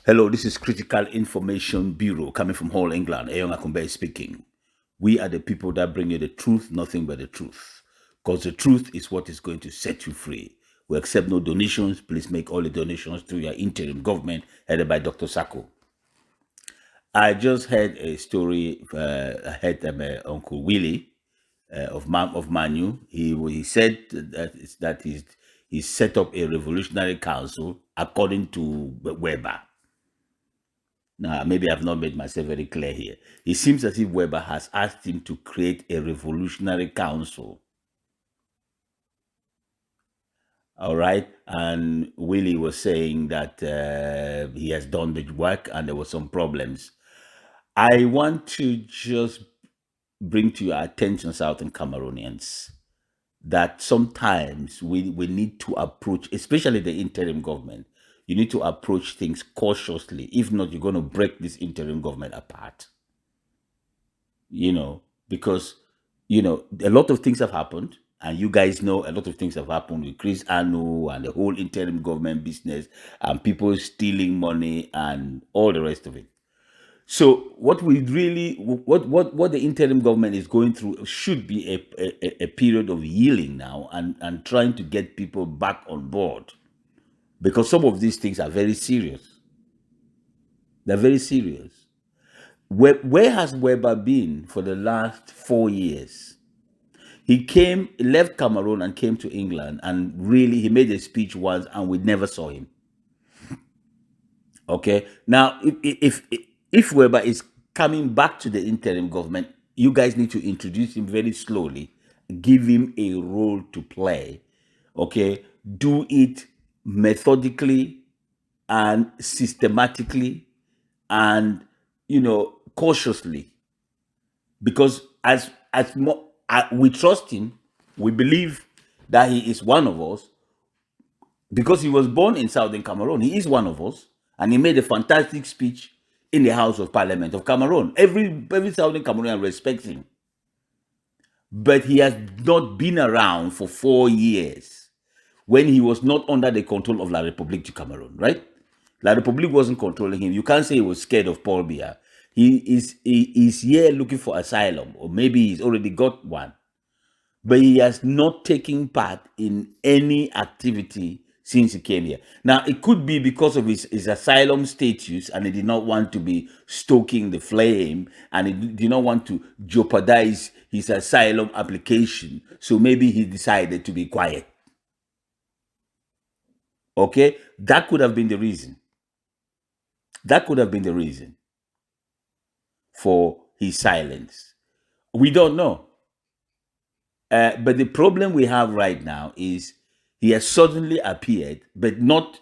Hello, this is Critical Information Bureau coming from Hull, England. Ayon Akumbe speaking. We are the people that bring you the truth, nothing but the truth. Because the truth is what is going to set you free. We accept no donations. Please make all the donations through your interim government headed by Dr. Sako. I just heard a story. I heard Uncle Willie of Manu. He said that he set up a revolutionary council according to Weber. Now, maybe I've not made myself very clear here. It seems as if Weber has asked him to create a revolutionary council. All right. And Willie was saying that he has done the work and there were some problems. I want to just bring to your attention, Southern Cameroonians, that sometimes we need to approach, especially the interim government, you need to approach things cautiously. If not, you're going to break this interim government apart. Because a lot of things have happened, and you guys know a lot of things have happened with Chris Anu and the whole interim government business, and people stealing money and all the rest of it. So what the interim government is going through should be a period of healing now, and trying to get people back on board, because some of these things are very serious. They're very serious. Where has Weber been for the last 4 years? Left Cameroon and came to England, and really he made a speech once, and we never saw him. Okay, now if Weber is coming back to the interim government, you guys need to introduce him very slowly, give him a role to play. Okay, do it methodically and systematically, and cautiously, because we trust him, we believe that he is one of us, because he was born in Southern Cameroon. He is one of us, and he made a fantastic speech in the House of Parliament of Cameroon. Every Southern Cameroonian respects him, but he has not been around for 4 years when he was not under the control of La République du Cameroon, right? La République wasn't controlling him. You can't say he was scared of Paul Biya. He is here looking for asylum, or maybe he's already got one, but he has not taken part in any activity since he came here. Now, it could be because of his asylum status, and he did not want to be stoking the flame, and he did not want to jeopardize his asylum application. So maybe he decided to be quiet. Okay? That could have been the reason. That could have been the reason for his silence. We don't know. But the problem we have right now is he has suddenly appeared, but not,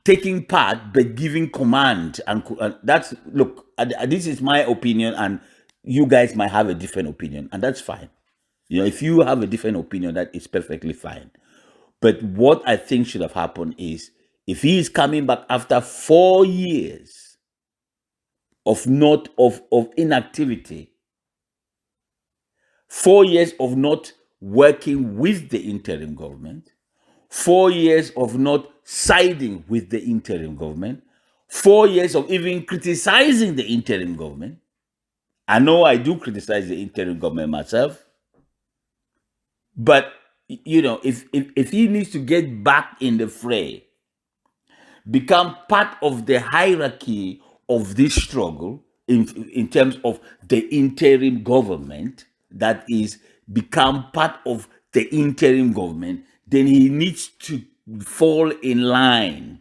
taking part, but giving command. And that's, look, this is my opinion, and you guys might have a different opinion, and that's fine. If you have a different opinion, that is perfectly fine. But what I think should have happened is, if he is coming back after 4 years of not of inactivity, 4 years of not working with the interim government, 4 years of not siding with the interim government, 4 years of even criticizing the interim government. I know I do criticize the interim government myself, but if he needs to get back in the fray, become part of the hierarchy of this struggle in terms of the interim government, that is, become part of the interim government, then he needs to fall in line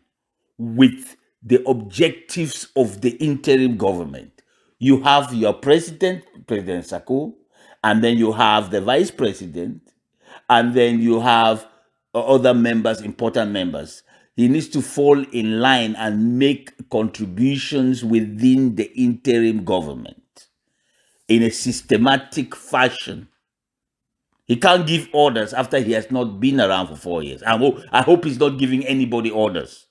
with the objectives of the interim government. You have your president, President Sako, and then you have the vice president, and then you have other members, important members. He needs to fall in line and make contributions within the interim government in a systematic fashion. He can't give orders after he has not been around for 4 years. I hope he's not giving anybody orders,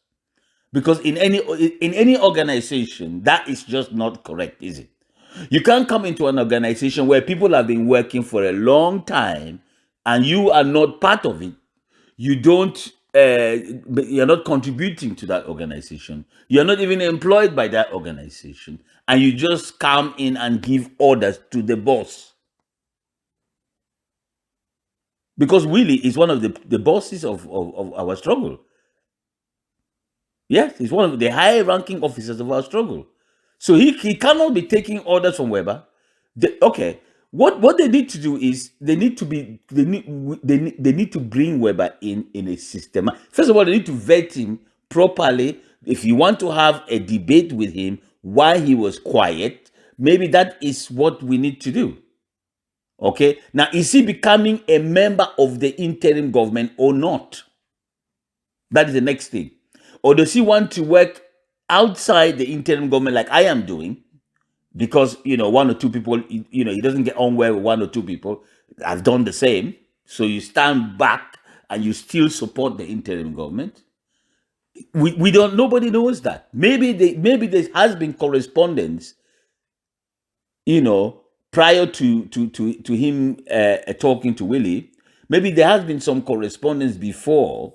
because in any organization, that is just not correct, is it? You can't come into an organization where people have been working for a long time, and you are not part of it. You don't but you're not contributing to that organization. You're not even employed by that organization, and you just come in and give orders to the boss. Because Willie is one of the bosses of our struggle. Yes, he's one of the high ranking officers of our struggle. So he cannot be taking orders from Weber. Okay, what they need to do is they need to bring Weber in a system. First of all, they need to vet him properly. If you want to have a debate with him why he was quiet, maybe that is what we need to do. Okay, now is he becoming a member of the interim government or not? That is the next thing. Or does he want to work outside the interim government like I am doing? Because, one or two people, he doesn't get on well with one or two people. I've done the same. So you stand back and you still support the interim government. We don't, nobody knows that. Maybe there has been correspondence, prior to him talking to Willie. Maybe there has been some correspondence before,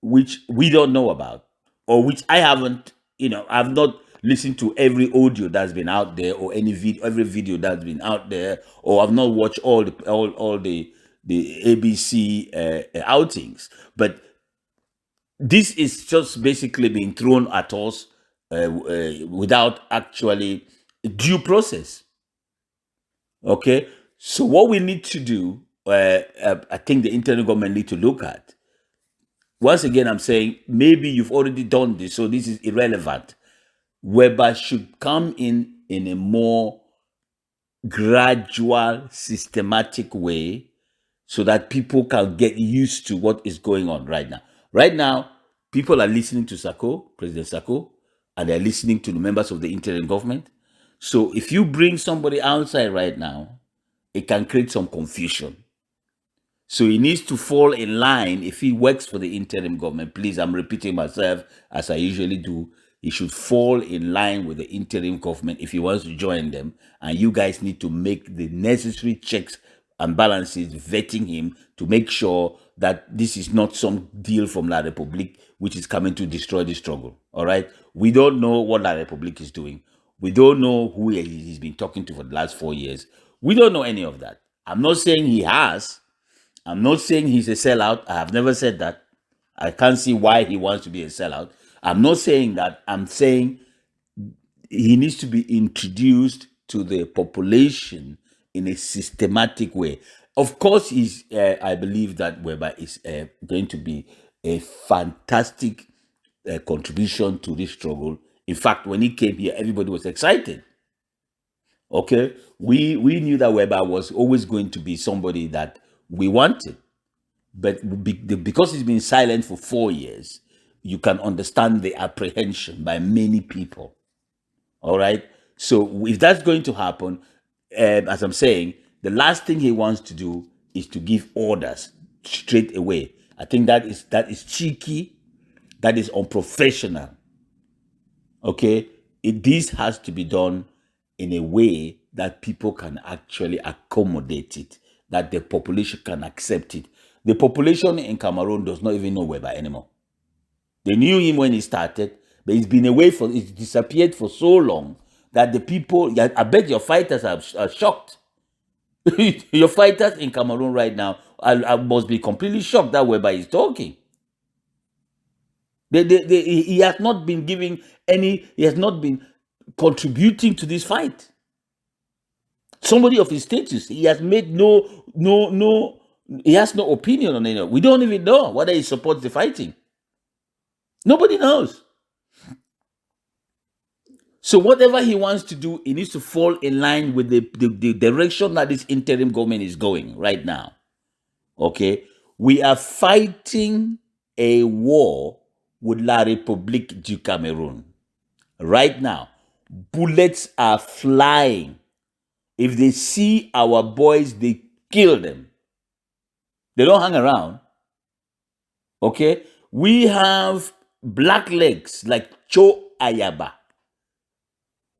which we don't know about, or which I haven't, I've not listened to every audio that's been out there, or every video that's been out there, or I've not watched all the ABC outings. But this is just basically being thrown at us without actually due process. Okay, so what we need to do, I think the internal government need to look at. Once again, I'm saying maybe you've already done this, so this is irrelevant. Weber should come in a more gradual, systematic way so that people can get used to what is going on right now. Right now, people are listening to Sako, President Sako, and they're listening to the members of the interim government. So if you bring somebody outside right now, it can create some confusion. So he needs to fall in line. If he works for the interim government, please, I'm repeating myself as I usually do. He should fall in line with the interim government if he wants to join them. And you guys need to make the necessary checks and balances, vetting him to make sure that this is not some deal from La Republique which is coming to destroy the struggle. All right? We don't know what La Republique is doing. We don't know who he's been talking to for the last 4 years. We don't know any of that. I'm not saying he has. I'm not saying he's a sellout. I have never said that. I can't see why he wants to be a sellout. I'm not saying that. I'm saying he needs to be introduced to the population in a systematic way. Of course, I believe that Weber is going to be a fantastic contribution to this struggle. In fact, when he came here, everybody was excited. Okay, we knew that Weber was always going to be somebody that we wanted. But because he's been silent for 4 years, you can understand the apprehension by many people. All right. So if that's going to happen, as I'm saying, the last thing he wants to do is to give orders straight away. I think that is cheeky, that is unprofessional. Okay, this has to be done in a way that people can actually accommodate it, that the population can accept it. The population in Cameroon does not even know Weber anymore. They knew him when he started, but he's been away he's disappeared for so long that the people, I bet your fighters are shocked. Your fighters in Cameroon right now must be completely shocked that Weber is talking. He has not been he has not been contributing to this fight. Somebody of his status, he has made he has no opinion on it. We don't even know whether he supports the fighting. Nobody knows. So whatever he wants to do, he needs to fall in line with the direction that this interim government is going right now. Okay? We are fighting a war with La République du Cameroon. Right now, bullets are flying. If they see our boys, they kill them. They don't hang around. Okay? We have black legs like Cho Ayaba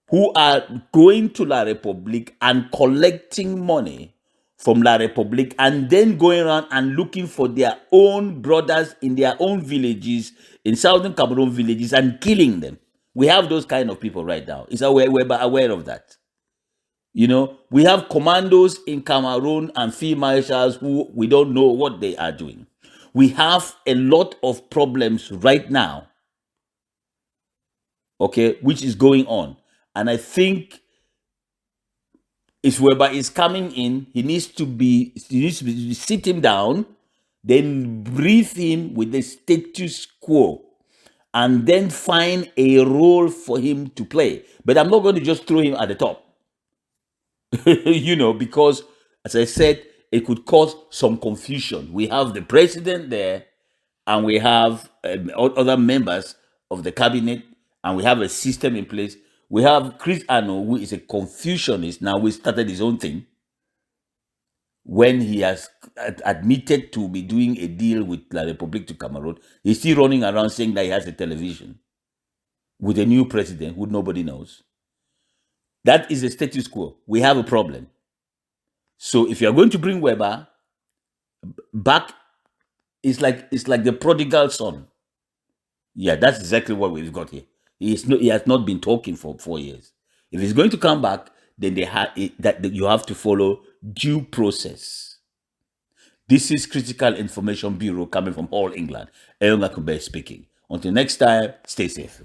who are going to La Republique and collecting money from La Republique and then going around and looking for their own brothers in their own villages, in southern Cameroon villages, and killing them. We have those kind of people right now. We're aware of that. You know, we have commandos in Cameroon and field marshals who we don't know what they are doing. We have a lot of problems right now, okay, which is going on. And I think if Wirba is coming in, he needs to sit him down, then brief him with the status quo, and then find a role for him to play. But I'm not going to just throw him at the top, you know, because as I said, it could cause some confusion. We have the president there, and we have other members of the cabinet, and we have a system in place. We have Chris Ano, who is a Confucianist now, who started his own thing when he has admitted to be doing a deal with La Republique du Cameroon. He's still running around saying that he has a television with a new president who nobody knows. That is the status quo. We have a problem. So if you're going to bring Wirba back, it's like the prodigal son. Yeah, that's exactly what we've got here. He has not been talking for 4 years. If he's going to come back, then that you have to follow due process. This is Critical Information Bureau coming from All England. Eyon Akube speaking. Until next time, stay safe.